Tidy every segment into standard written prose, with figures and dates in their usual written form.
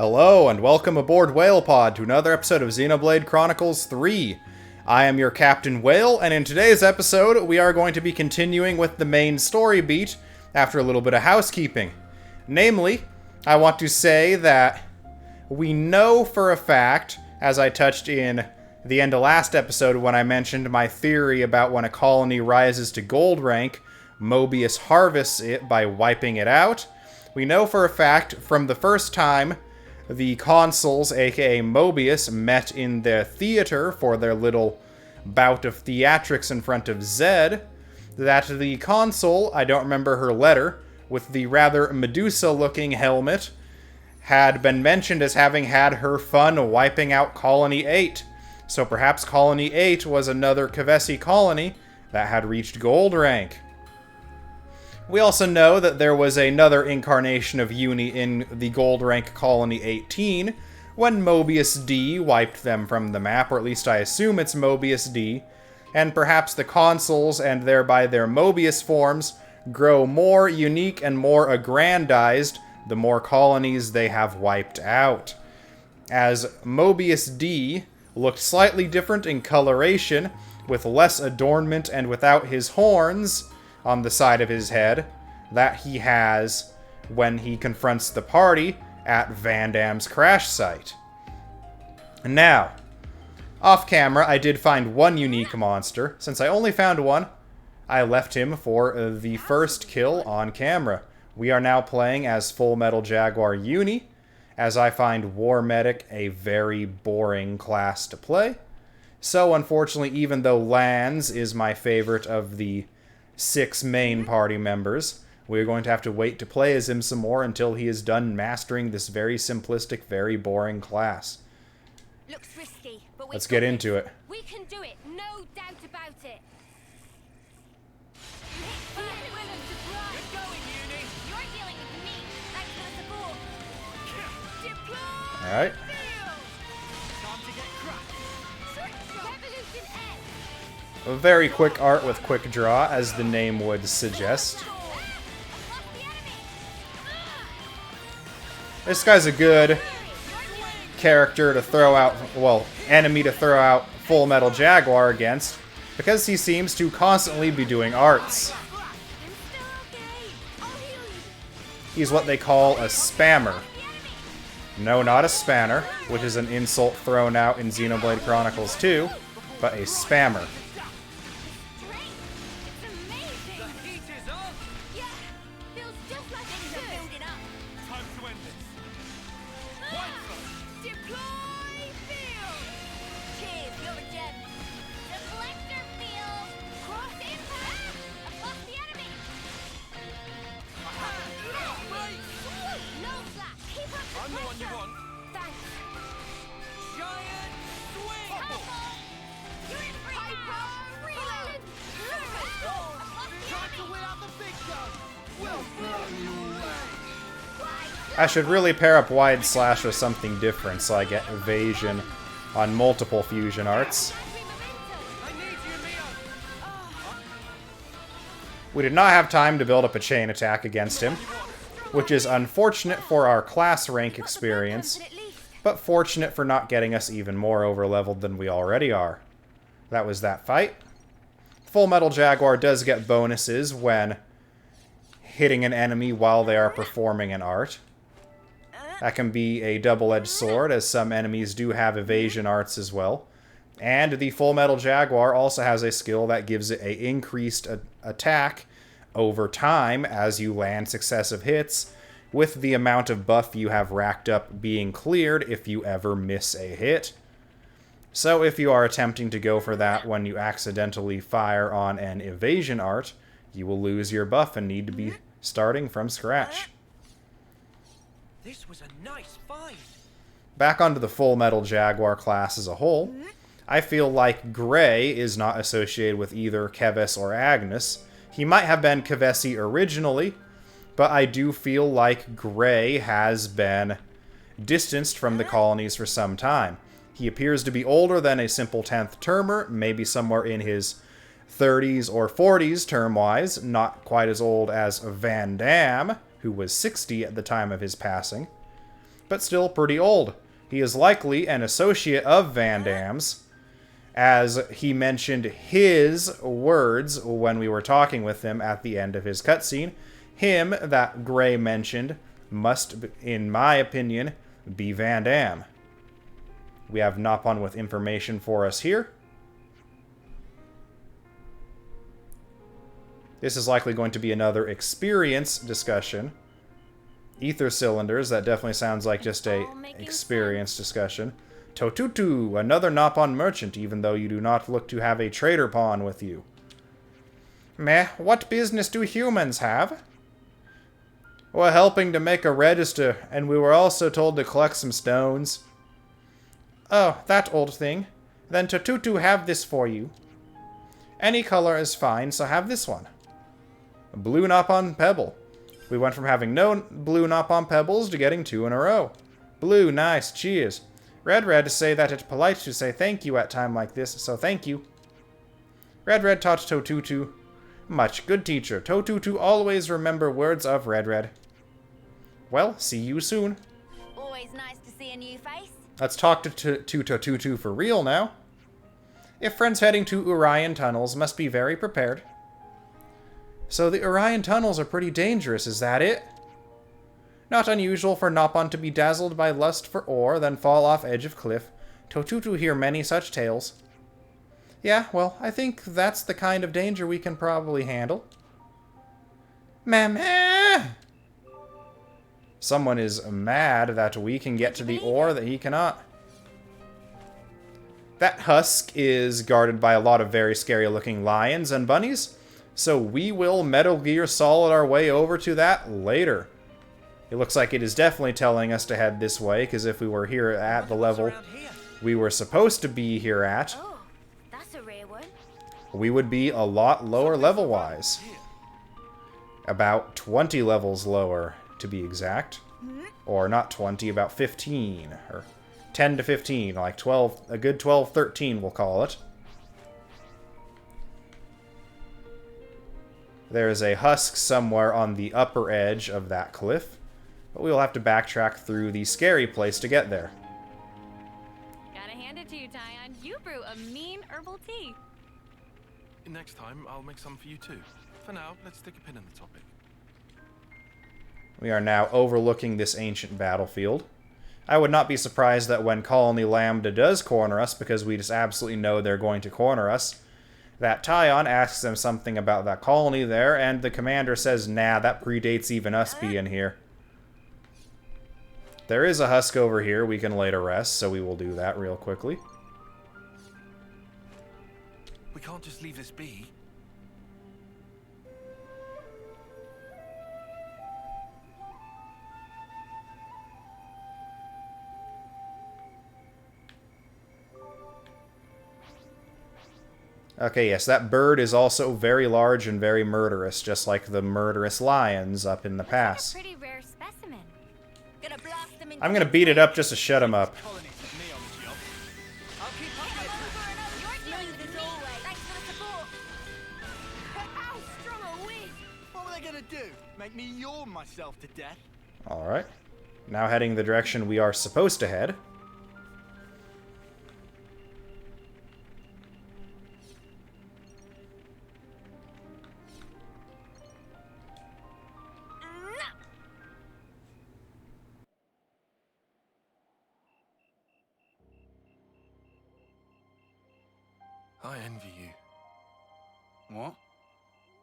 Hello, and welcome aboard WhalePod to another episode of Xenoblade Chronicles 3. I am your Captain Whale, and in today's episode, we are going to be continuing with the main story beat after a little bit of housekeeping. Namely, I want to say that we know for a fact, as I touched in the end of last episode when I mentioned my theory about when a colony rises to gold rank, Mobius harvests it by wiping it out. We know for a fact from the first time the consuls, aka Mobius, met in their theater for their little bout of theatrics in front of Zed, that the consul, I don't remember her letter, with the rather Medusa-looking helmet, had been mentioned as having had her fun wiping out Colony 8. So perhaps Colony 8 was another Kevesi colony that had reached gold rank. We also know that there was another incarnation of Eunie in the gold rank Colony 18, when Mobius D wiped them from the map, or at least I assume it's Mobius D, and perhaps the consuls and thereby their Mobius forms grow more unique and more aggrandized the more colonies they have wiped out. As Mobius D looked slightly different in coloration, with less adornment and without his horns on the side of his head that he has when he confronts the party at Van Damme's crash site. Now, off camera, I did find one unique monster. Since I only found one, I left him for the first kill on camera. We are now playing as Full Metal Jaguar Eunie, as I find War Medic a very boring class to play. So unfortunately, even though Lanz is my favorite of the 6 main party members, we're going to have to wait to play as him some more until he is done mastering this very simplistic, very boring class. Looks risky, but let's get into it. We can do it, no doubt about it. You're going, Eunie. You're dealing with me. Thanks for the support. Alright. A very quick art with quick draw, as the name would suggest. This guy's a good character to throw out, well, enemy to throw out Full Metal Jaguar against, because he seems to constantly be doing arts. He's what they call a spammer. No, not a spanner, which is an insult thrown out in Xenoblade Chronicles 2, but a spammer. I should really pair up Wide Slash with something different so I get evasion on multiple fusion arts. We did not have time to build up a chain attack against him, which is unfortunate for our class rank experience, but fortunate for not getting us even more overleveled than we already are. That was that fight. Full Metal Jaguar does get bonuses when hitting an enemy while they are performing an art. That can be a double-edged sword, as some enemies do have evasion arts as well. And the Full Metal Jaguar also has a skill that gives it an increased attack over time as you land successive hits, with the amount of buff you have racked up being cleared if you ever miss a hit. So if you are attempting to go for that when you accidentally fire on an evasion art, you will lose your buff and need to be starting from scratch. This was a nice find. Back onto the Full Metal Jaguar class as a whole, I feel like Gray is not associated with either Keves or Agnes. He might have been Kevesi originally, but I do feel like Gray has been distanced from the colonies for some time. He appears to be older than a simple 10th termer, maybe somewhere in his 30s or 40s term-wise, not quite as old as Van Damme, who was 60 at the time of his passing. but still pretty old. He is likely an associate of Van Damme's, as he mentioned his words when we were talking with him at the end of his cutscene. Him that Gray mentioned must, in my opinion, be Van Damme. We have Nopon with information for us here. This is likely going to be another experience discussion. Ether cylinders, that definitely sounds like just a experience discussion. Totutu, another Nopon merchant, even though you do not look to have a trader pawn with you. Meh, what business do humans have? We're helping to make a register, and we were also told to collect some stones. Oh, that old thing. Then Totutu have this for you. Any color is fine, so have this one. A blue Nopon pebble. We went from having no blue Nopon pebbles to getting 2 in a row. Blue, nice, cheers. Red say that it's polite to say thank you at time like this, so thank you. Red taught Totutu. Much good teacher. Totutu always remember words of Red. Well, see you soon. Always nice to see a new face. Let's talk to Totutu for real now. If friends heading to Orion Tunnels, must be very prepared. So the Orion Tunnels are pretty dangerous, is that it? Not unusual for Nopon to be dazzled by lust for ore, then fall off edge of cliff. Totutu hear many such tales. Yeah, well, I think that's the kind of danger we can probably handle. Meh. Someone is mad that we can get to the ore that he cannot. That husk is guarded by a lot of very scary looking lions and bunnies, so we will Metal Gear Solid our way over to that later. It looks like it is definitely telling us to head this way, because if we were here at the level we were supposed to be here at, Oh, that's a rare one. we would be a lot lower level-wise. About 20 levels lower, to be exact. Or not 20, about 15. Or 10 to 15, like 12, a good 12, 13 we'll call it. There is a husk somewhere on the upper edge of that cliff, but we'll have to backtrack through the scary place to get there. Gotta hand it to you, Tyon. You brew a mean herbal tea. Next time, I'll make some for you too. For now, let's stick a pin in the topic. We are now overlooking this ancient battlefield. I would not be surprised that when Colony Lambda does corner us, because we just absolutely know they're going to corner us, that Tyon asks them something about that colony there, and the commander says, nah, that predates even us being here. There is a husk over here we can lay to rest, so we will do that real quickly. We can't just leave this be. Okay, yes, that bird is also very large and very murderous, just like the murderous lions up in the pass. Pretty rare specimen. Gonna blast them into I'm gonna beat it up just to shut him up. Colonies with me on the job. I'll keep Over up and over. You're dealing with me. Thanks for the support. How strong are we? What were they gonna do? Make me yawn myself to death? Alright. Now heading the direction we are supposed to head. I envy you. What?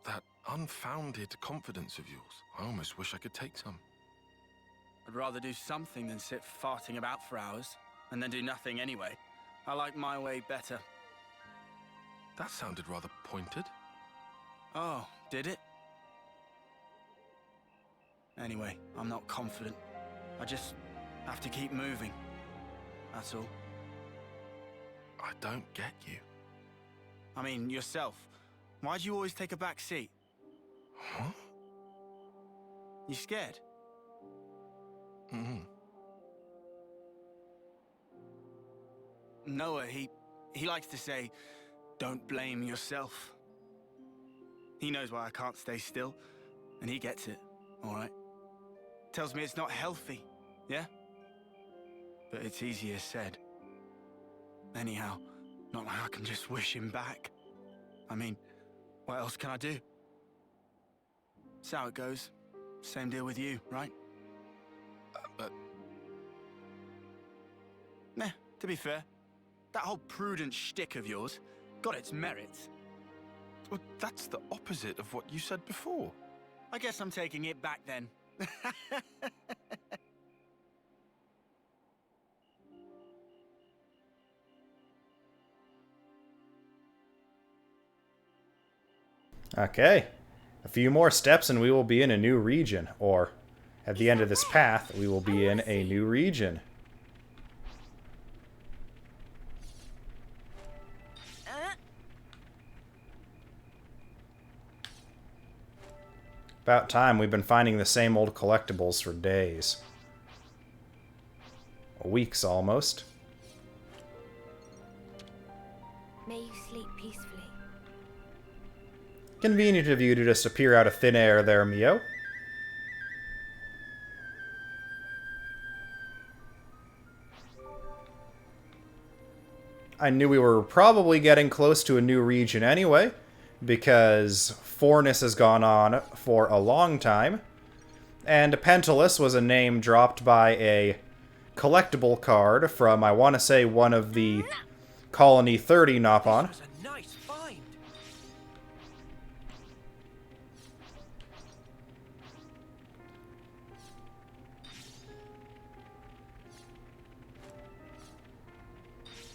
That unfounded confidence of yours. I almost wish I could take some. I'd rather do something than sit farting about for hours, and then do nothing anyway. I like my way better. That sounded rather pointed. Oh, did it? Anyway, I'm not confident. I just have to keep moving. That's all. I don't get you. I mean, yourself. Why'd you always take a back seat? Huh? You scared? Mm-hmm. Noah, he likes to say, don't blame yourself. He knows why I can't stay still, and he gets it, all right? Tells me it's not healthy, yeah? but it's easier said. Anyhow, not like I can just wish him back. I mean, what else can I do? That's how it goes. Same deal with you, right? Nah, to be fair, that whole prudent shtick of yours got its merits. Well, that's the opposite of what you said before. I guess I'm taking it back then. Okay. A few more steps and we will be in a new region. Or, at the end of this path, we will be in a new region. About time. We've been finding the same old collectibles for days. Weeks, almost. May you sleep peacefully. Convenient of you to just appear out of thin air there, Mio. I knew we were probably getting close to a new region anyway, because Fornus has gone on for a long time, and Pentalus was a name dropped by a collectible card from, I want to say, one of the Colony 30 Nopon. This was a nice find.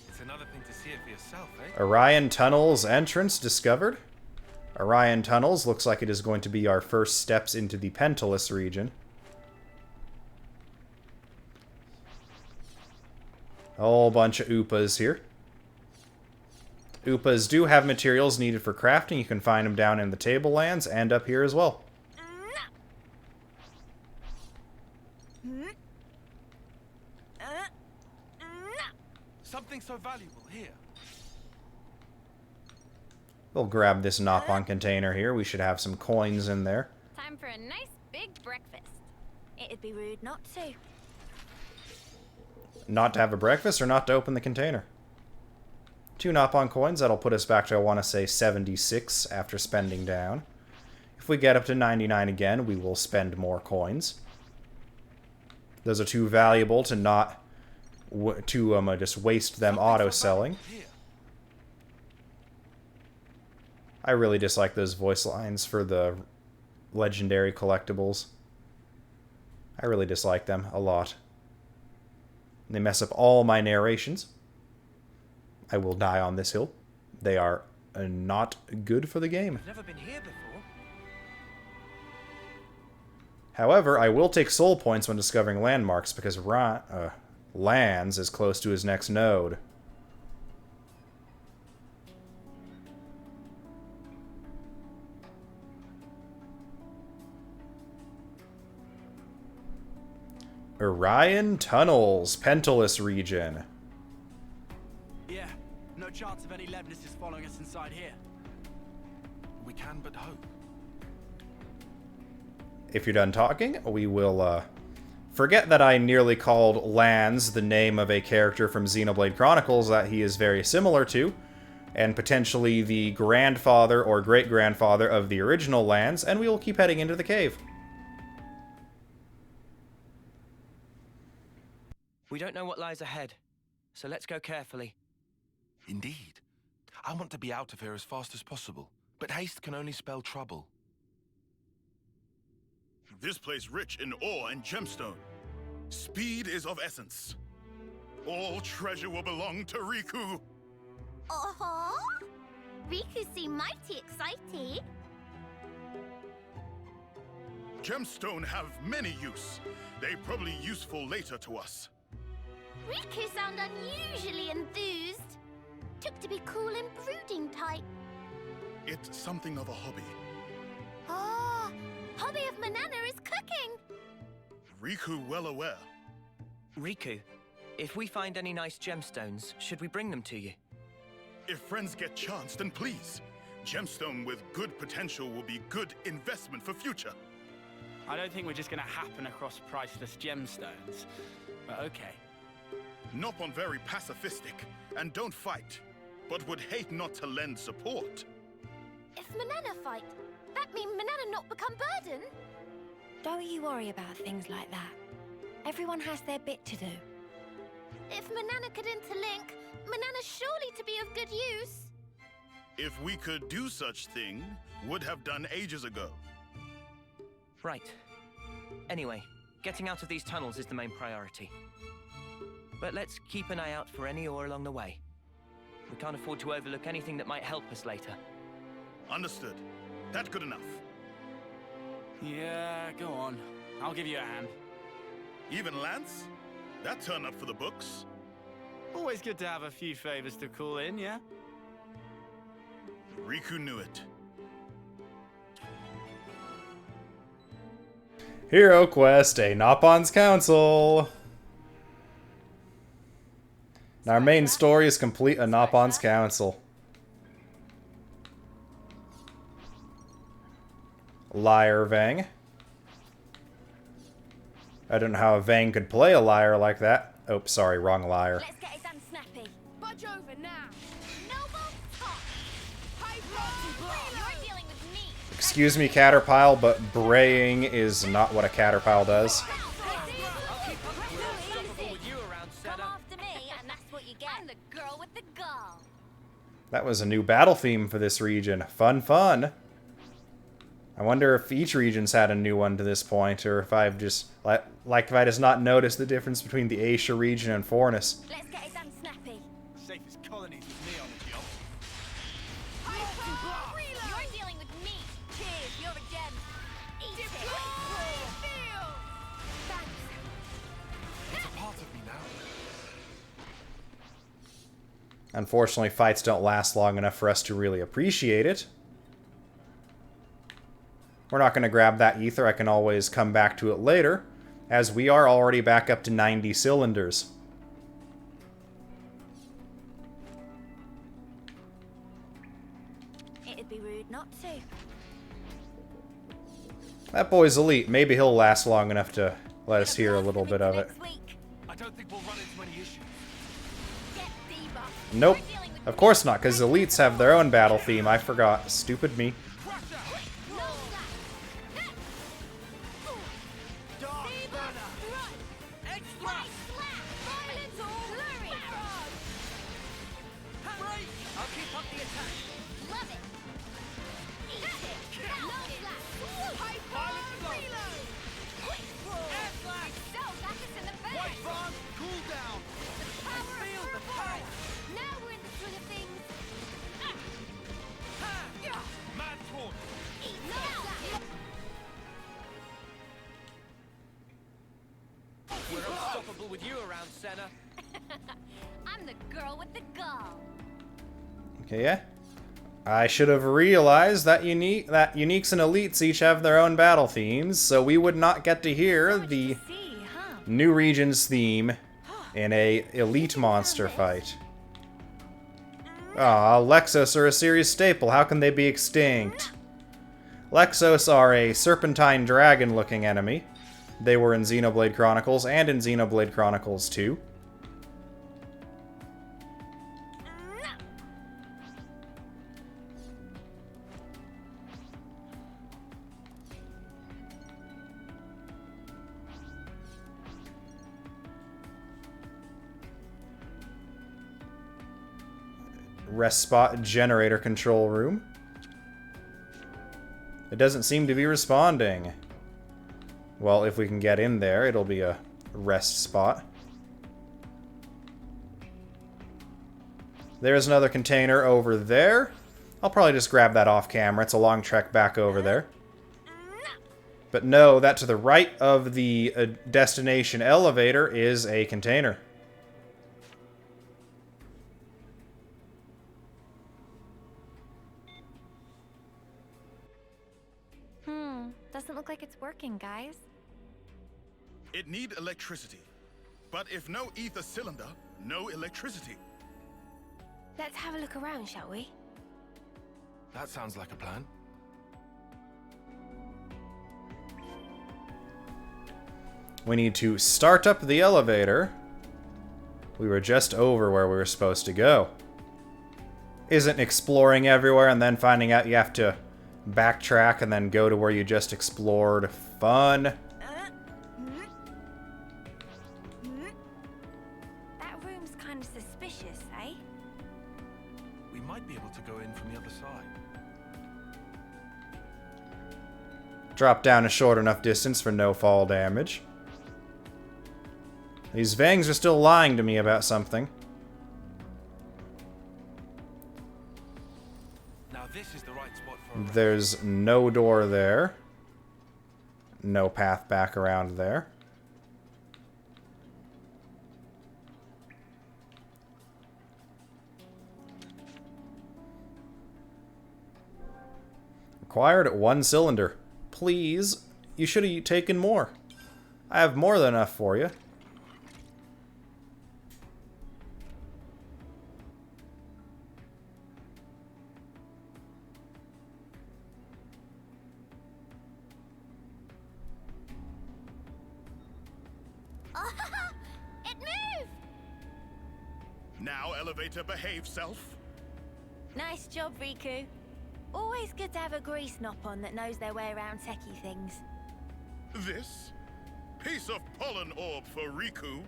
It's another thing to see it for yourself, eh? Orion Tunnels entrance discovered. Orion Tunnels looks like it is going to be our first steps into the Pentalus region. A whole bunch of Upas here. Upas do have materials needed for crafting. You can find them down in the Tablelands and up here as well. Something so valuable here. We'll grab this Nopon container here. We should have some coins in there. Time for a nice big breakfast. It'd be rude not to. Not to have a breakfast or not to open the container? 2 Nopon coins. That'll put us back to, I want to say, 76 after spending down. If we get up to 99 again, we will spend more coins. Those are too valuable to not... just waste them auto-selling. I really dislike those voice lines for the legendary collectibles. I really dislike them a lot. They mess up all my narrations. I will die on this hill. They are not good for the game. I've never been here before. However, I will take soul points when discovering landmarks because Lands is close to his next node. Orion Tunnels, Pentalus region. Yeah, no chance of any Levnesses following us inside here. We can but hope. If you're done talking, we will forget that I nearly called Lands the name of a character from Xenoblade Chronicles that he is very similar to, and potentially the grandfather or great-grandfather of the original Lands, and we will keep heading into the cave. We don't know what lies ahead, so let's go carefully. Indeed. I want to be out of here as fast as possible, but haste can only spell trouble. This place rich in ore and gemstone. Speed is of essence. All treasure will belong to Riku. Uh-huh. Riku seem mighty excited. Gemstone have many use. They probably useful later to us. Riku sound unusually enthused. Took to be cool and brooding type. It's something of a hobby. Ah, hobby of Banana is cooking. Riku well aware. Riku, if we find any nice gemstones, should we bring them to you? If friends get chance, then please. Gemstone with good potential will be good investment for future. I don't think we're just gonna happen across priceless gemstones, but okay. Nopon very pacifistic and don't fight, but would hate not to lend support. If Banana fight, that mean Banana not become burden? Don't you worry about things like that. Everyone has their bit to do. If Banana could interlink, Banana surely to be of good use. If we could do such thing, would have done ages ago. Right. Anyway, getting out of these tunnels is the main priority. But let's keep an eye out for any ore along the way. We can't afford to overlook anything that might help us later. Understood. That good enough. Yeah, go on. I'll give you a hand. Even Lance? That turned up for the books. Always good to have a few favors to call in, yeah? Riku knew it. Hero Quest, a Nopon's Council. Our main story is complete a Nopon's Council. Liar Vang. I don't know how a Vang could play a liar like that. Oh, sorry, wrong liar. Let's get it done snappy. Budge over now. Noble top. You're dealing with me. Excuse me, Caterpile, but braying is not what a Caterpile does. Come after me, and that's what you get. I'm the girl with the gall. That was a new battle theme for this region. Fun, fun. I wonder if each region's had a new one to this point, or if I've just, like if I just not noticed the difference between the Asia region and Fornis. Let's get it done snappy. Safest colonies with me on the job. You're dealing with me. Cheers, you're a gem. Eat it. Thanks. It's a part of me now. Unfortunately, fights don't last long enough for us to really appreciate it. We're not going to grab that ether. I can always come back to it later, as we are already back up to 90 cylinders. It'd be rude not to. That boy's elite. Maybe he'll last long enough to let us hear a little bit of it. Next week. I don't think we'll run into any issues. Get debuffed. Nope. You're dealing with Of course not, because elites have their own battle theme. I forgot. Stupid me. no slack. Dark banner. Right slap. Violence flurry. I'll keep up the attack. Love it. Eat it. No slack. Reload. Air slack. So that is in the bag. White Farm, cool down. Power feel the power. Now we're in the swing of things. Mad torn. Eat that. We're unstoppable with you around, Sena. I'm the girl with the gall. Okay, yeah. I should have realized that uniques and elites each have their own battle themes, so we would not get to hear the See, huh? new region's theme in a elite monster fight. Ah, Lexos are a series staple. How can they be extinct? Lexos are a serpentine dragon-looking enemy. They were in Xenoblade Chronicles and in Xenoblade Chronicles 2. Rest spot generator control room. It doesn't seem to be responding. Well, if we can get in there, it'll be a rest spot. There's another container over there. I'll probably just grab that off camera. It's a long trek back over there. But no, that to the right of the destination elevator is a container. Doesn't look like it's working, guys. It need electricity. But if no ether cylinder, no electricity. Let's have a look around, shall we? That sounds like a plan. We need to start up the elevator. We were just over where we were supposed to go. Isn't exploring everywhere and then finding out you have to backtrack and then go to where you just explored fun? That room's kind of suspicious, eh? We might be able to go in from the other side. Drop down a short enough distance for no fall damage. These Vangs are still lying to me about something. Now this is the right spot for a There's no door there. No path back around there. Required 1 cylinder. Please, you should have taken more. I have more than enough for you. It moved! Now, elevator, behave, self. Nice job, Riku. Always good to have a grease Nopon that knows their way around techie things. This? Piece of pollen orb for Riku.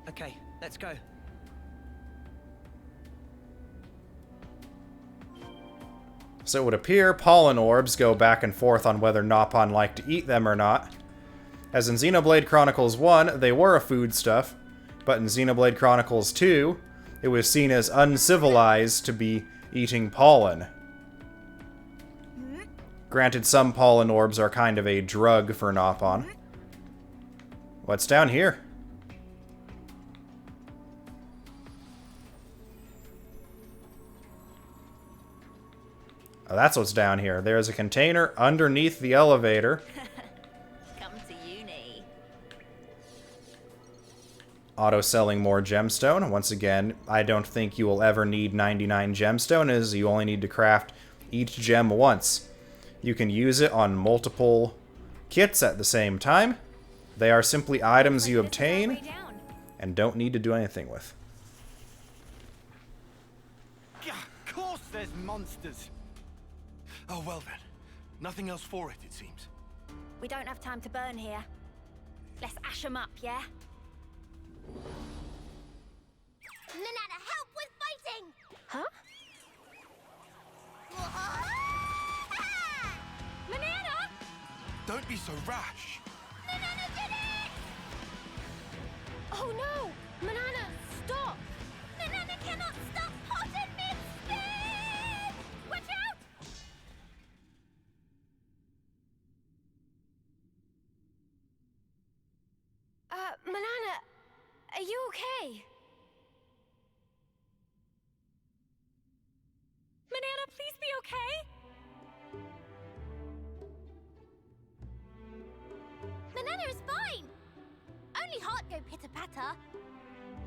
Okay, let's go. So it would appear pollen orbs go back and forth on whether Nopon like to eat them or not. As in Xenoblade Chronicles 1, they were a foodstuff, but in Xenoblade Chronicles 2, it was seen as uncivilized to be eating pollen. Granted, some pollen orbs are kind of a drug for Nopon. What's down here? Oh, that's what's down here. There's a container underneath the elevator. Come to Eunie. Auto-selling more gemstone. Once again, I don't think you will ever need 99 gemstone, as you only need to craft each gem once. You can use it on multiple kits at the same time. They are simply items you obtain and don't need to do anything with. Yeah, of course there's monsters. Oh, well then. Nothing else for it, it seems. We don't have time to burn here. Let's ash 'em up, yeah? Banana, help with fighting! Huh? Banana! Don't be so rash. Banana did it! Oh no! Banana, stop! Banana cannot stop hot and mid-spin! Watch out! Banana, are you okay? Banana, please be okay? Banana is fine! Only heart go pitter-patter.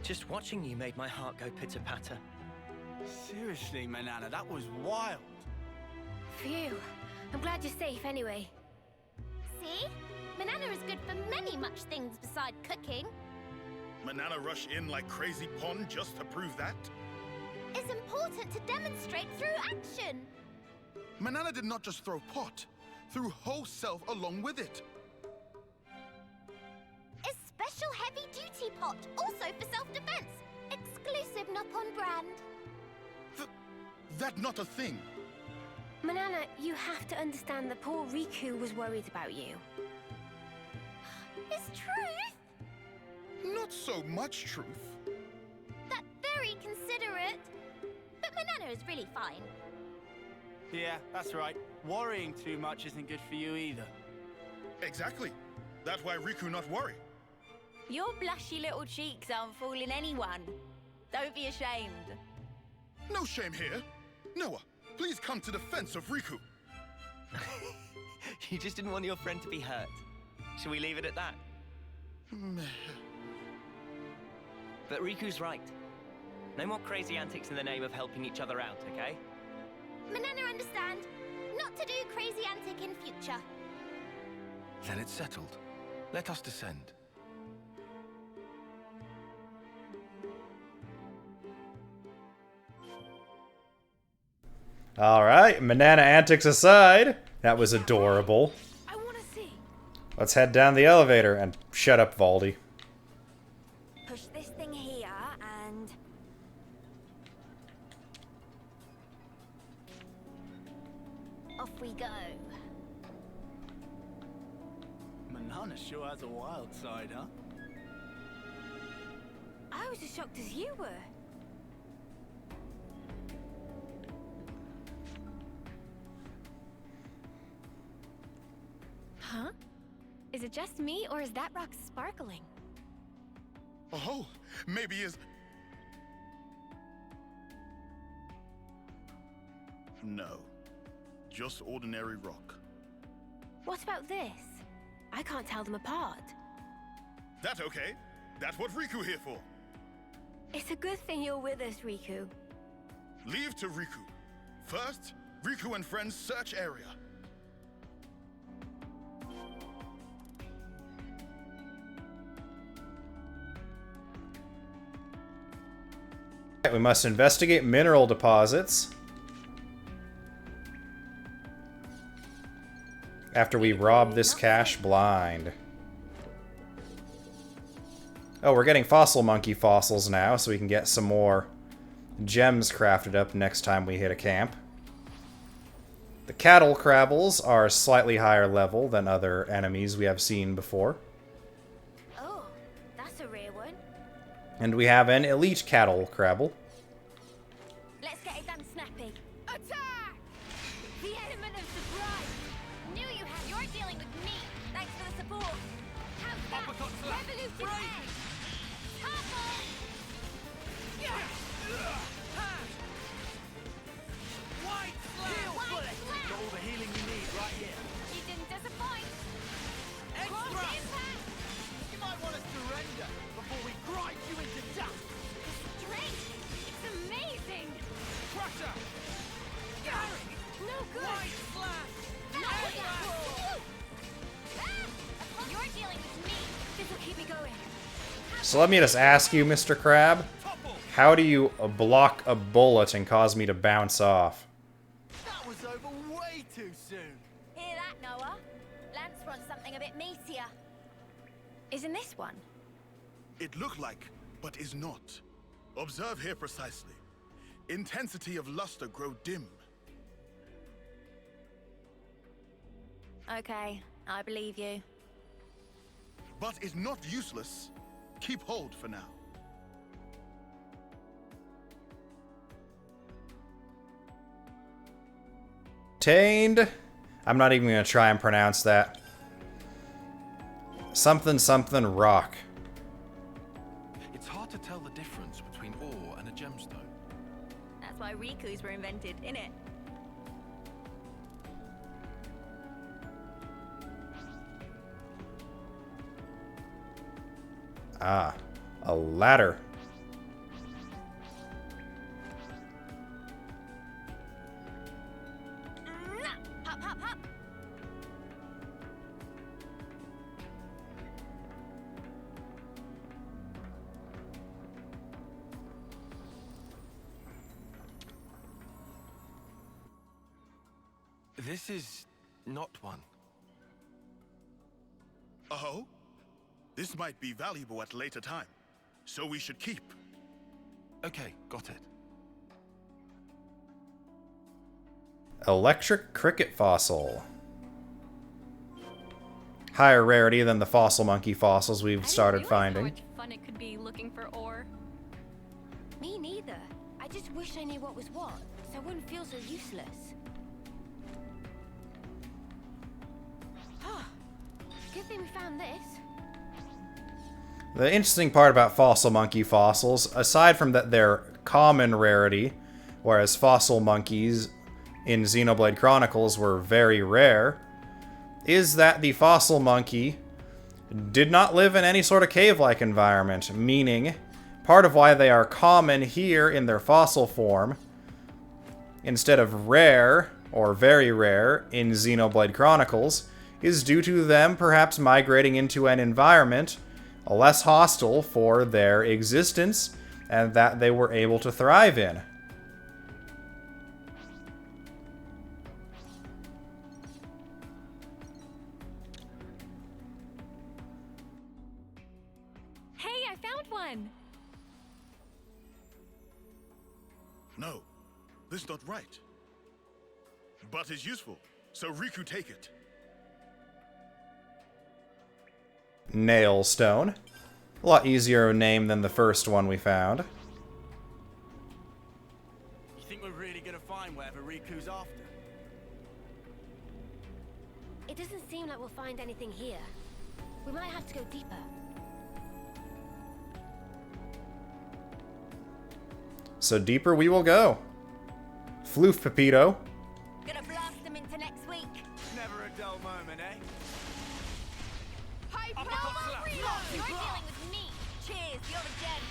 Just watching you made my heart go pitter-patter. Seriously, Banana, that was wild. Phew. I'm glad you're safe anyway. See? Banana is good for many much things beside cooking. Banana rush in like crazy pond just to prove that? It's important to demonstrate through action. Banana did not just throw pot, threw whole self along with it. A special heavy-duty pot, also for self-defense. Exclusive Nopon brand. That not a thing. Banana, you have to understand that poor Riku was worried about you. It's truth. Not so much truth. That's very considerate. But Banana is really fine. Yeah, that's right. Worrying too much isn't good for you either. Exactly. That's why Riku not worry. Your blushy little cheeks aren't fooling anyone. Don't be ashamed. No shame here. Noah, please come to defense of Riku. You just didn't want your friend to be hurt. Shall we leave it at that? But Riku's right. No more crazy antics in the name of helping each other out, okay? Banana understand. Not to do crazy antic in future. Then it's settled. Let us descend. Alright, banana antics aside, that was adorable. I want to see. Let's head down the elevator and shut up, Valdi. Push this thing here and... off we go. Banana sure has a wild side, huh? I was as shocked as you were. Huh? Is it just me, or is that rock sparkling? Oh, maybe is. No. Just ordinary rock. What about this? I can't tell them apart. That okay? That's what Riku here for. It's a good thing you're with us, Riku. Leave to Riku. First, Riku and friends search area. We must investigate mineral deposits. After we rob this cache blind. Oh, we're getting fossil monkey fossils now, so we can get some more gems crafted up next time we hit a camp. The cattle crabbles are slightly higher level than other enemies we have seen before. Oh, that's a rare one. And we have an elite cattle crabble. Let's get it done snappy. Attack! The element of surprise! Knew you had. You're dealing with me. Thanks for the support. How's that? Uppercut slap. Revolution Right. edge. Topple! White slap! White slap! Got all the healing you need right here. You didn't disappoint. Cross Extra! impact. You might want to surrender before we grind you into dust. Strength. It's amazing. Crusher! No good. White slap! You're dealing with me. This will keep me going. So let me just ask you, Mr. Crab, Topple! how do you block a bullet and cause me to bounce off? That was over way too soon. Hear that, Noah? Lance wants something a bit meatier. Isn't this one? It looked like, but is not. Observe here precisely. Intensity of luster grow dim. Okay, I believe you. But is not useless. Keep hold for now. Obtained. I'm not even going to try and pronounce that. Something something rock. It's hard to tell the difference between ore and a gemstone. That's why Riku's were invented, innit? Ah, a ladder. Hop, hop, hop! This is not one. Oh? This might be valuable at a later time, so we should keep. Okay, got it. Electric cricket fossil. Higher rarity than the fossil monkey fossils we've started finding. How much fun it could be looking for ore. Me neither. I just wish I knew what was what, so I wouldn't feel so useless. Good thing we found this. The interesting part about fossil monkey fossils, aside from that they're common rarity, whereas fossil monkeys in Xenoblade Chronicles were very rare, is that the fossil monkey did not live in any sort of cave-like environment, meaning part of why they are common here in their fossil form, instead of rare, or very rare, in Xenoblade Chronicles, is due to them perhaps migrating into an environment less hostile for their existence, and that they were able to thrive in. one. No, this not right. But is useful, so Riku take it. Nail stone. A lot easier of a name than the first one we found. You think we're really gonna find whatever Riku's after? It doesn't seem like we'll find anything here. We might have to go deeper. So deeper we will go. Floof, Pepito. Gonna blast them into next week. Never a dull moment, eh? Hyper Uppercut slap. reload! Block, You're block. dealing with me. Cheers, you're a gem.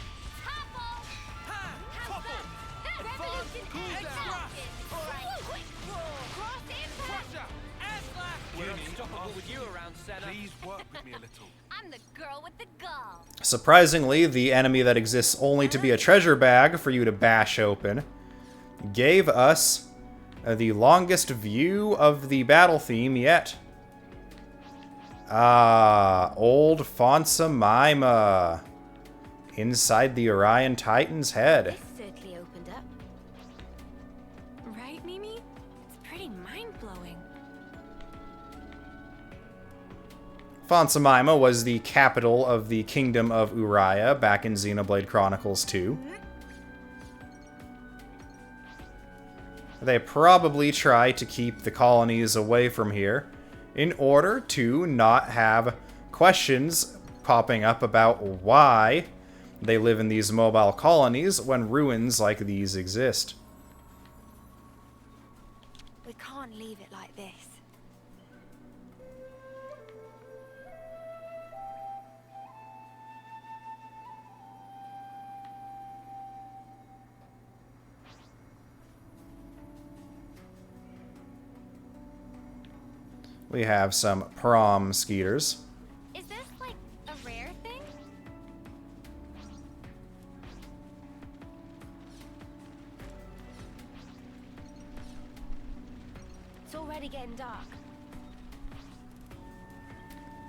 Topple! Ha! How's Topple! that? Revolution Cool X down. Right. Quick roar. Cross impact. Pressure! Air slap! We're unstoppable with you around, Sena. Please work with me a little. I'm the girl with the gall. Surprisingly, the enemy that exists only to be a treasure bag for you to bash open gave us the longest view of the battle theme yet. Ah, old Fonsamima inside the Orion Titan's head. This certainly opened up. Right, Mimi? It's pretty mind-blowing. Fonsamima was the capital of the Kingdom of Uriah back in Xenoblade Chronicles 2. They probably try to keep the colonies away from here in order to not have questions popping up about why they live in these mobile colonies when ruins like these exist. We can't leave it like this. We have some prom skeeters. Is this like a rare thing? It's already getting dark.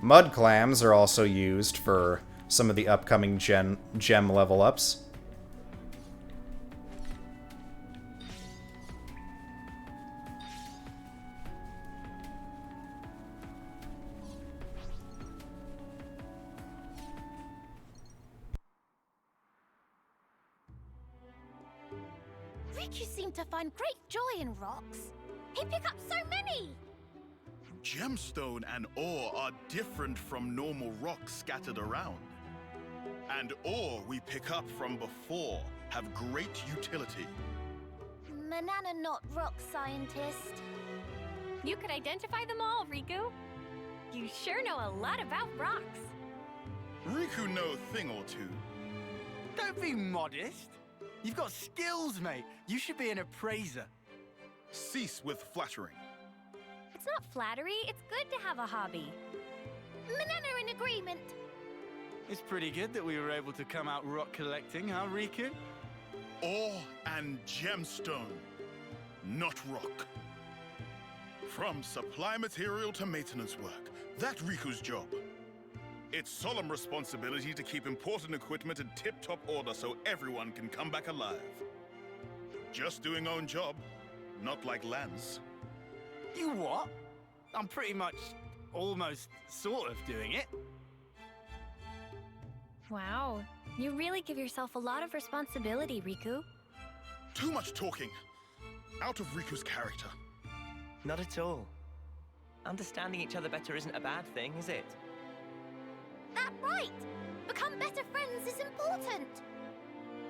Mud clams are also used for some of the upcoming gem level ups. Riku seemed to find great joy in rocks. He picked up so many! Gemstone and ore are different from normal rocks scattered around. And ore we pick up from before have great utility. Banana not rock scientist. You could identify them all, Riku. You sure know a lot about rocks. Riku know a thing or two. Don't be modest. You've got skills, mate. You should be an appraiser. Cease with flattering. It's not flattery, it's good to have a hobby. Banana in agreement. It's pretty good that we were able to come out rock collecting, huh, Riku? Ore and gemstone, not rock. From supply material to maintenance work, that's Riku's job. It's solemn responsibility to keep important equipment in tip-top order so everyone can come back alive. Just doing own job, not like Lance. You what? I'm pretty much, almost, sort of doing it. Wow, you really give yourself a lot of responsibility, Riku. Too much talking. Out of Riku's character. Not at all. Understanding each other better isn't a bad thing, is it? That's right. Become better friends is important.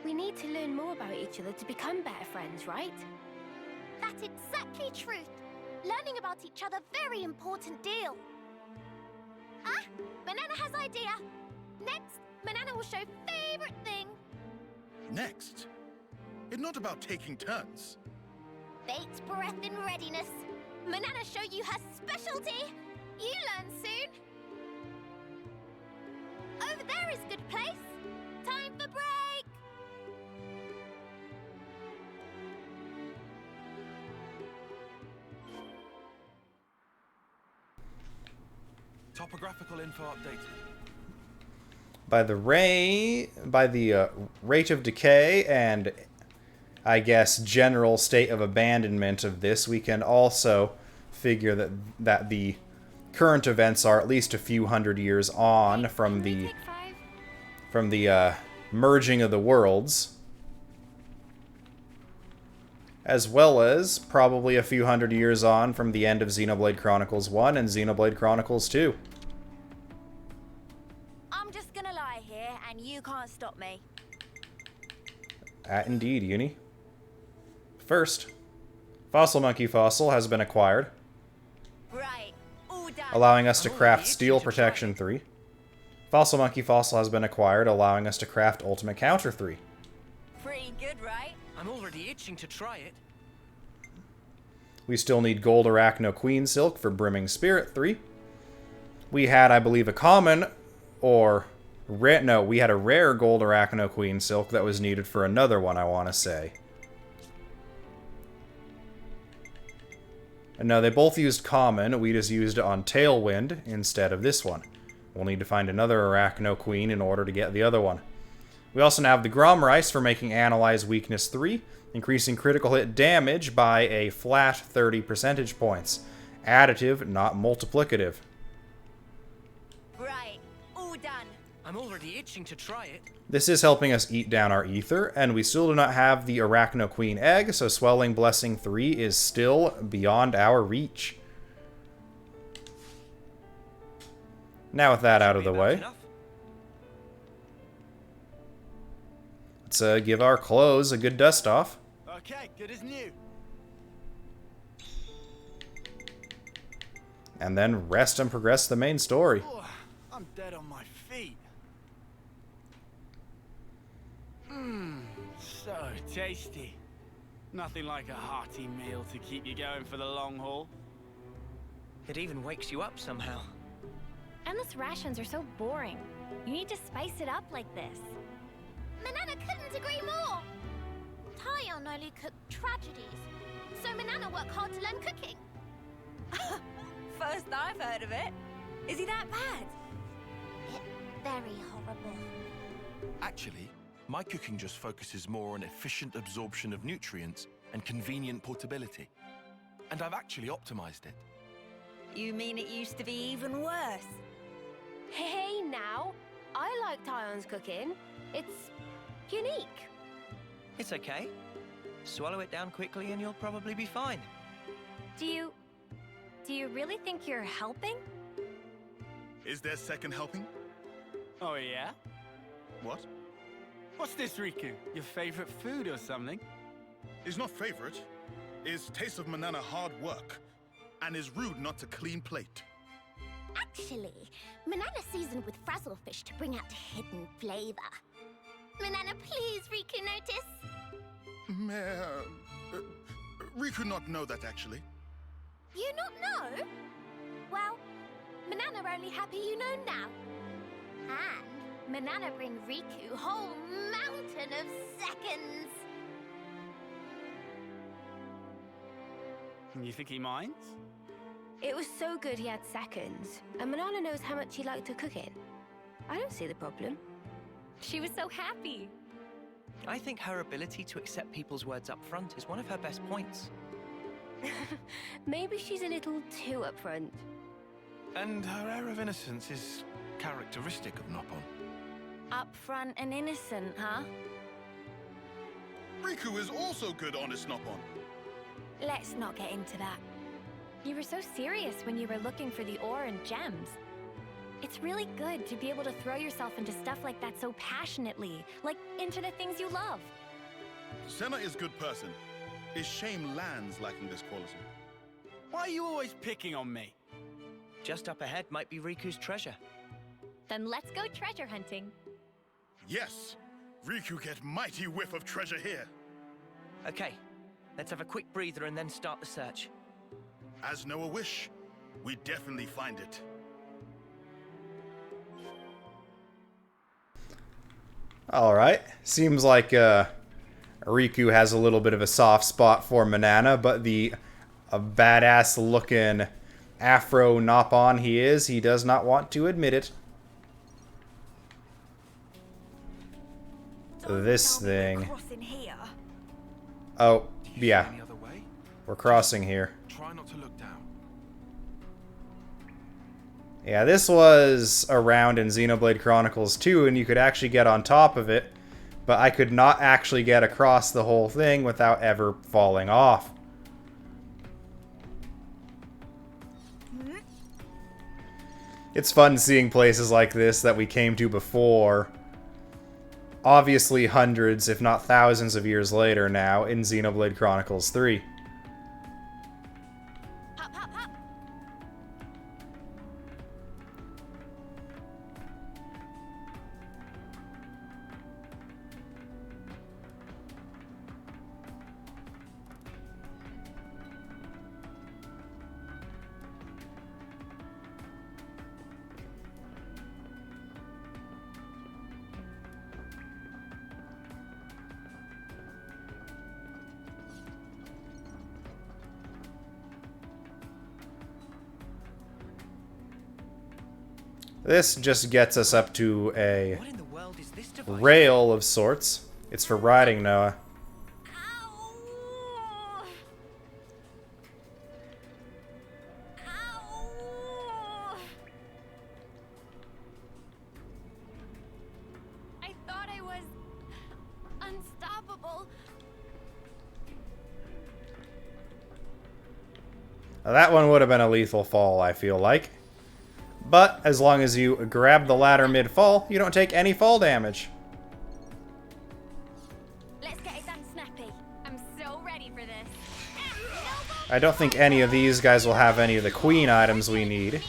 We need to learn more about each other to become better friends, right? That's exactly truth. Learning about each other very important deal. Ah, Banana has idea. Next, Banana will show favorite thing. Next, it's not about taking turns. Fate's breath in readiness. Banana show you her specialty. You learn soon. Over there is good place. Time for break. Topographical info updated. by the rate of decay and, I guess, general state of abandonment of this, we can also figure that the current events are at least a few hundred years on from the merging of the worlds, as well as probably a few hundred years on from the end of Xenoblade Chronicles 1 and Xenoblade Chronicles 2. I'm just gonna lie here, and you can't stop me. Indeed, Eunie. First, Fossil Monkey Fossil has been acquired, Right, all done. allowing us to craft Steel Protection 3. Fossil Monkey Fossil has been acquired, allowing us to craft Ultimate Counter 3. Pretty good, right? I'm already itching to try it. We still need Gold Arachno Queen Silk for Brimming Spirit 3. We had, I believe, a common, or... we had a rare Gold Arachno Queen Silk that was needed for another one, I want to say. And no, they both used common. We just used it on Tailwind instead of this one. We'll need to find another Arachno Queen in order to get the other one. We also now have the Grom Rice for making Analyze Weakness 3, increasing critical hit damage by a flat 30 percentage points. Additive, not multiplicative. Right, all done. I'm already itching to try it. This is helping us eat down our ether, and we still do not have the Arachno Queen egg, so Swelling Blessing 3 is still beyond our reach. Now with that out of the way, let's give our clothes a good dust off. Okay, good as new. And then rest and progress the main story. Oh, I'm dead on my feet. So tasty. Nothing like a hearty meal to keep you going for the long haul. It even wakes you up somehow. Endless rations are so boring. You need to spice it up like this. Banana couldn't agree more. Tyon only cooked tragedies, so Banana worked hard to learn cooking. First I've heard of it. Is he that bad? It's very horrible. Actually, my cooking just focuses more on efficient absorption of nutrients and convenient portability. And I've actually optimized it. You mean it used to be even worse? Hey now, I like Tyon's cooking. It's unique. It's okay. Swallow it down quickly and you'll probably be fine. Do you really think you're helping? Is there second helping? Oh yeah? What? What's this, Riku? Your favorite food or something? Is not favorite. Is taste of Banana hard work. And is rude not to clean plate. Actually, Banana seasoned with frazzlefish to bring out hidden flavor. Banana, please, Riku notice. Riku not know that actually. You not know? Well, Banana only happy you know now. And Banana bring Riku whole mountain of seconds. You think he minds? It was so good he had seconds, and Banana knows how much he liked to cook it. I don't see the problem. She was so happy. I think her ability to accept people's words up front is one of her best points. Maybe she's a little too upfront. And her air of innocence is characteristic of Nopon. Upfront and innocent, huh? Riku is also good honest Nopon. Let's not get into that. You were so serious when you were looking for the ore and gems. It's really good to be able to throw yourself into stuff like that so passionately, like into the things you love. Sena is good person. Is shame lands lacking this quality. Why are you always picking on me? Just up ahead might be Riku's treasure. Then let's go treasure hunting. Yes! Riku get mighty whiff of treasure here. Okay, let's have a quick breather and then start the search. As Noah wish, we definitely find it. Alright, seems like Riku has a little bit of a soft spot for Banana, but the badass looking Afro Nopon he does not want to admit it. this thing. Crossing here. Oh, Do you see yeah. any other way? We're crossing here. Try not to look down. Yeah, this was around in Xenoblade Chronicles 2, and you could actually get on top of it, but I could not actually get across the whole thing without ever falling off. It's fun seeing places like this that we came to before. Obviously hundreds, if not thousands of years later now in Xenoblade Chronicles 3. Hop, hop, hop. This just gets us up to a What in the world is this device? rail of sorts. It's for riding, Noah. Ow! Ow! I thought I was unstoppable. Now, that one would have been a lethal fall, I feel like. But as long as you grab the ladder mid-fall, you don't take any fall damage. Let's get it done, Snappy. I'm so ready for this. I don't think any of these guys will have any of the queen items we need.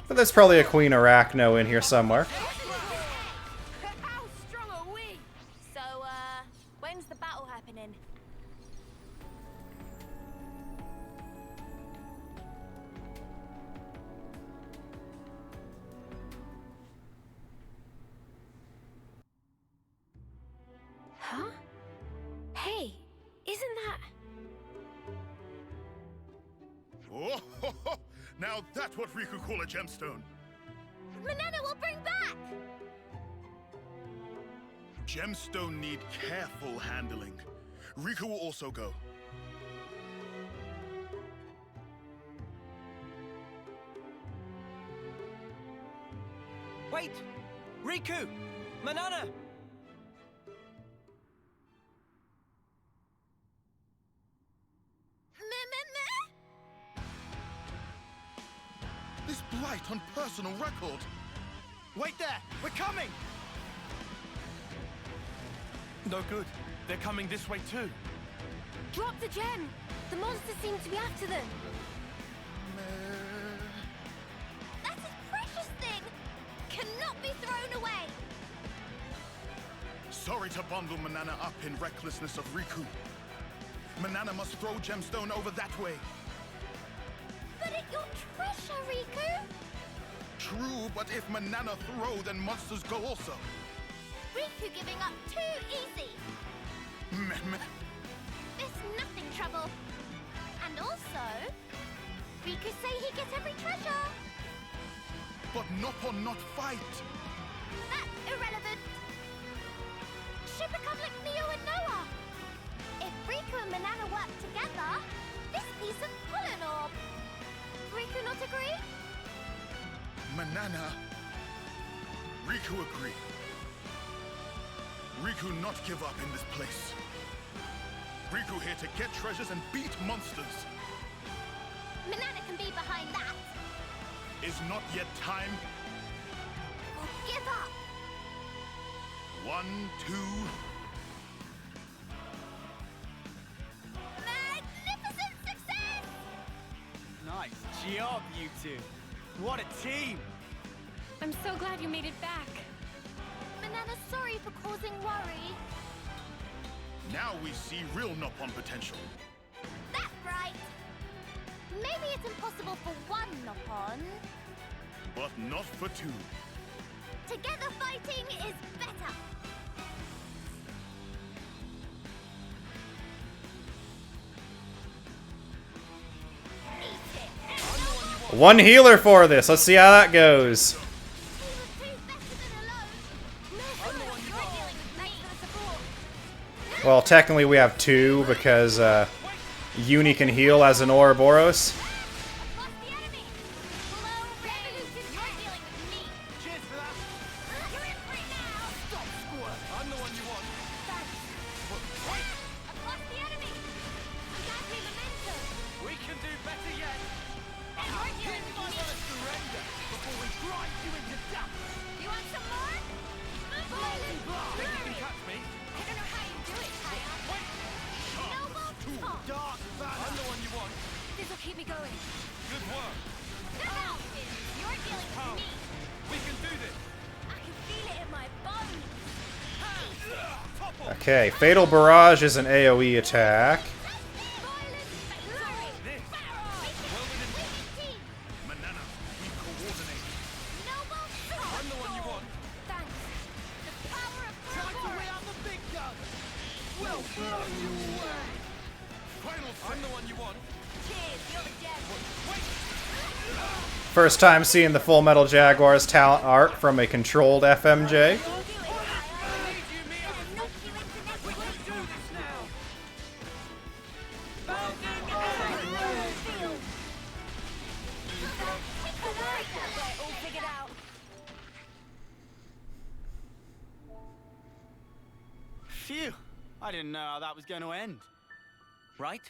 But there's probably a Queen Arachno in here somewhere. How strong are we? So, when's the battle happening? Huh? Hey, isn't that... Oh, ho, ho. Now that's what Riku call a gemstone. Banana will bring back! Gemstone need careful handling. Riku will also go. Wait! Riku! Banana! This blight on personal record. Wait there! We're coming! No good. They're coming this way too. Drop the gem! The monsters seem to be after them. That's a precious thing! Cannot be thrown away! Sorry to bundle Banana up in recklessness of Riku. Banana must throw gemstone over that way. But it's your treasure, Riku! True, but if Banana throw, then monsters go also. Riku giving up too easy! Meh, meh. This nothing trouble. And also, Riku say he gets every treasure. But Nopon not fight. That's irrelevant. Should become like Neo and Noah. If Riku and Banana work together, this piece of pollen orb. Riku not agree? Banana. Riku agree. Riku not give up in this place. Riku here to get treasures and beat monsters. Banana can be behind that. Is not yet time. Or give up. 1, 2. Magnificent success! Nice job, you two. What a team! I'm so glad you made it back. Banana's sorry for causing worry. Now we see real Nopon potential. That's right. Maybe it's impossible for one Nopon. But not for 2. Together fighting is better. Eat it. One healer for this. Let's see how that goes. He was too better than alone. No, I'm the one you got. Thanks for the support. Well, technically we have 2 because Eunie can heal as an Ouroboros. Lost the enemy! Below range! You're dealing with me! Cheers for that. You're in for it now! Stop, squirt. I'm the one you want. Thanks. I've lost the enemy! I'm gathering momentum! We can do better yet. You're dealing with me! Surrender before we grind you into dust. You want some more? Violent Think you fury! can catch me? I don't know how you do it, Kaya. Noble top! Dark Banner. I'm the one you want. This'll keep me going. Good work. Now, you're dealing with me! We can do this. I can feel it in my bones! Okay, Fatal Barrage is an AoE attack. Violent fury! Wicked team! Banana, we coordinate. Noble top! I'm the one you want. Thanks. The power of Time to Ouroboros! weigh out the big gun. We'll blow you away. Final I'm the one you want. Cheers, you're the gem! First time seeing the Full Metal Jaguars talent art from a controlled FMJ. Phew. I didn't know how that was going to end. Right?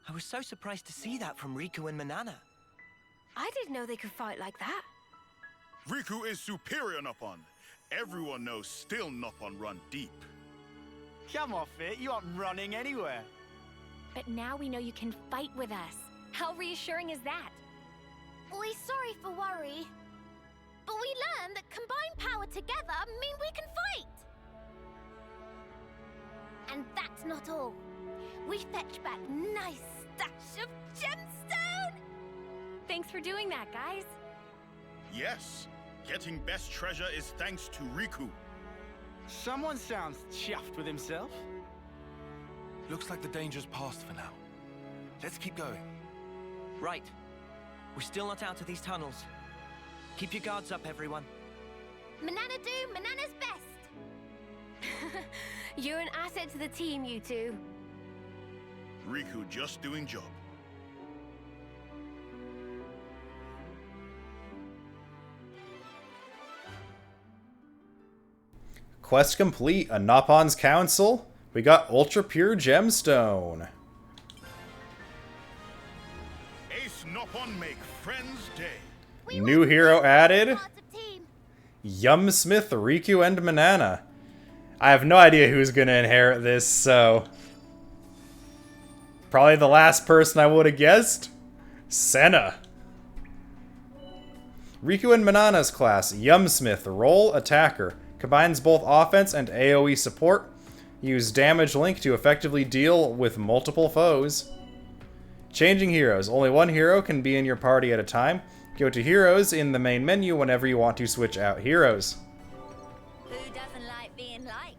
I was so surprised to see that from Riku and Banana. I didn't know they could fight like that. Riku is superior, Nopon. Everyone knows still Nopon run deep. Come off it. You aren't running anywhere. But now we know you can fight with us. How reassuring is that? We're sorry for worry. But we learned that combined power together mean we can fight! And that's not all. We fetch back nice stash of gemstone! Thanks for doing that, guys. Yes, getting best treasure is thanks to Riku. Someone sounds chuffed with himself. Looks like the danger's past for now. Let's keep going. Right. We're still not out of these tunnels. Keep your guards up, everyone. Banana do Banana's best! You're an asset to the team, you two. Riku just doing job. Quest complete. A Nopon's Council. We got Ultra Pure Gemstone. Ace Nopon make friends day. New hero added. Part of team. Yumsmith, Riku, and Banana. I have no idea who's gonna inherit this, so... Probably the last person I would have guessed. Sena. Riku and Banana's class. Yumsmith, role attacker. Combines both offense and AoE support. Use damage link to effectively deal with multiple foes. Changing heroes. Only one hero can be in your party at a time. Go to heroes in the main menu whenever you want to switch out heroes. Who doesn't like being liked?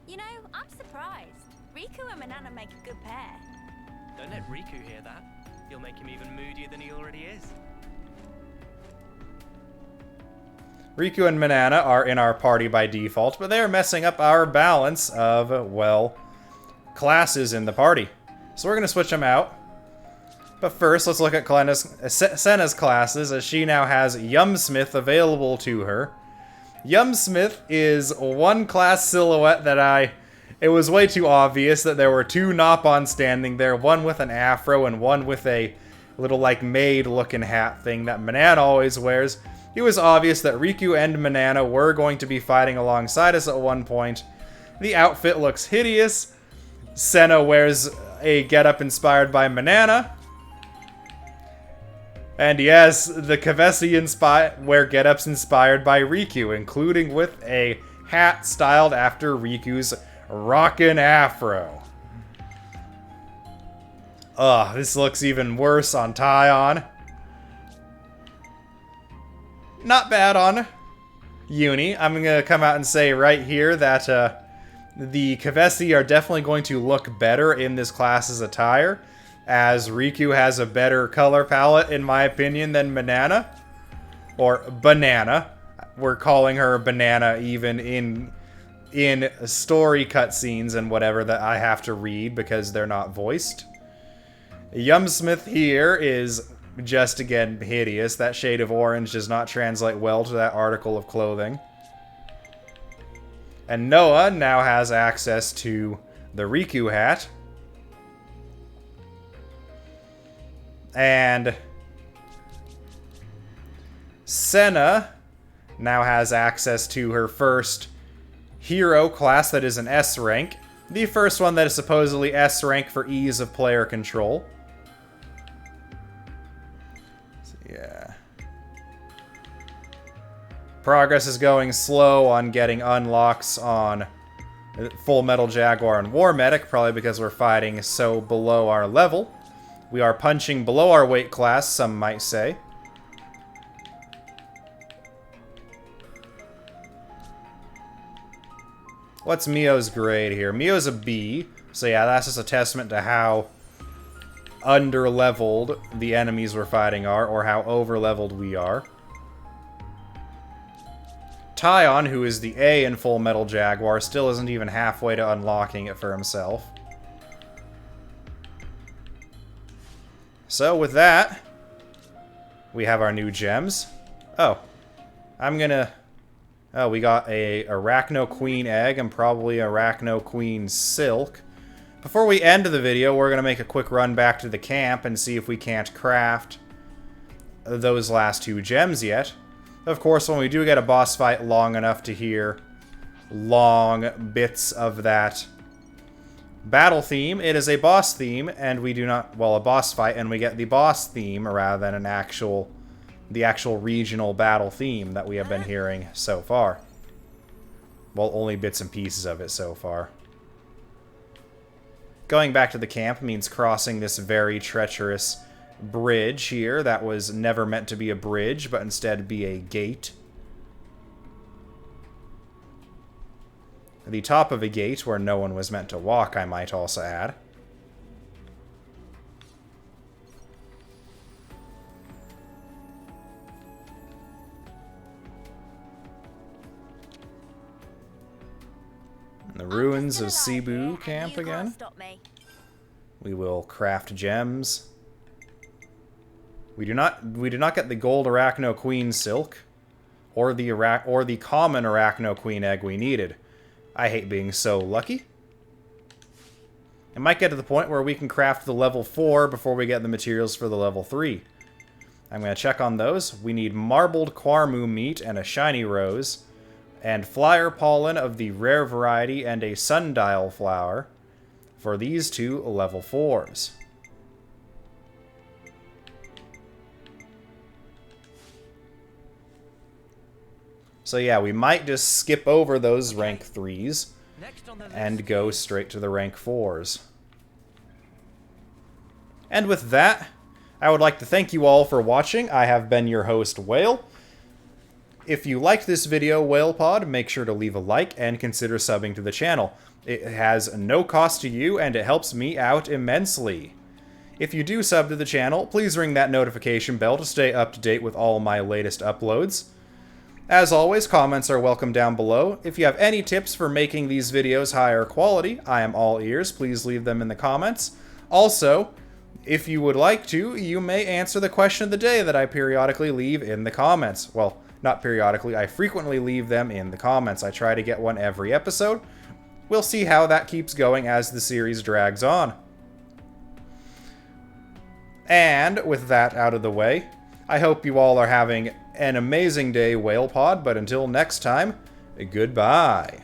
You know, I'm surprised. Riku and Banana make a good pair. Don't let Riku hear that. You'll make him even moodier than he already is. Riku and Banana are in our party by default, but they are messing up our balance of, well, classes in the party. So we're going to switch them out. But first, let's look at Sena's classes, as she now has Yumsmith available to her. Yumsmith is one class silhouette that it was way too obvious that there were two Nopon standing there, one with an afro and one with a little, like, maid-looking hat thing that Banana always wears. It was obvious that Riku and Banana were going to be fighting alongside us at one point. The outfit looks hideous. Sena wears a getup inspired by Banana. And yes, the Kavesi wear getups inspired by Riku, including with a hat styled after Riku's rockin' afro. Ugh, this looks even worse on Taion. Not bad on Eunie. I'm gonna come out and say right here that the Kavesi are definitely going to look better in this class's attire, as Riku has a better color palette, in my opinion, than Banana. Or Banana. We're calling her Banana even in in story cutscenes and whatever that I have to read because they're not voiced. Yumsmith here is just, again, hideous. That shade of orange does not translate well to that article of clothing. And Noah now has access to the Riku hat. And Sena now has access to her first hero class that is an S rank. The first one that is supposedly S rank for ease of player control. So, yeah. Progress is going slow on getting unlocks on Full Metal Jaguar and War Medic, probably because we're fighting so below our level. We are punching below our weight class, some might say. What's Mio's grade here? Mio's a B, so yeah, that's just a testament to how under-leveled the enemies we're fighting are, or how over-leveled we are. Tyon, who is the A in Full Metal Jaguar, still isn't even halfway to unlocking it for himself. So with that, we have our new gems. Oh, I'm gonna... Oh, we got a Arachno Queen egg and probably Arachno Queen silk. Before we end the video, we're gonna make a quick run back to the camp and see if we can't craft those last two gems yet. Of course, when we do get a boss fight long enough to hear long bits of that battle theme, it is a boss theme, and we do not, well, a boss fight, and we get the boss theme rather than an actual, the actual regional battle theme that we have been hearing so far. Well, only bits and pieces of it so far. Going back to the camp means crossing this very treacherous bridge here that was never meant to be a bridge, but instead be a gate. The top of a gate where no one was meant to walk, I might also add. The ruins of Cebu camp again. We will craft gems. We do not get the gold Arachno Queen silk or the common Arachno Queen egg we needed. I hate being so lucky. It might get to the point where we can craft the level 4 before we get the materials for the level 3. I'm going to check on those. We need marbled Quarmu meat and a shiny rose, and flyer pollen of the rare variety and a sundial flower for these two level 4s. So yeah, we might just skip over those rank 3s and go straight to the rank 4s. And with that, I would like to thank you all for watching. I have been your host, Whale. If you liked this video, WhalePod, make sure to leave a like and consider subbing to the channel. It has no cost to you, and it helps me out immensely. If you do sub to the channel, please ring that notification bell to stay up to date with all my latest uploads. As always, comments are welcome down below. If you have any tips for making these videos higher quality, I am all ears. Please leave them in the comments. Also, if you would like to, you may answer the question of the day that I periodically leave in the comments. Well, not periodically, I frequently leave them in the comments. I try to get one every episode. We'll see how that keeps going as the series drags on. And with that out of the way, I hope you all are having an amazing day, WhalePod, but until next time, goodbye.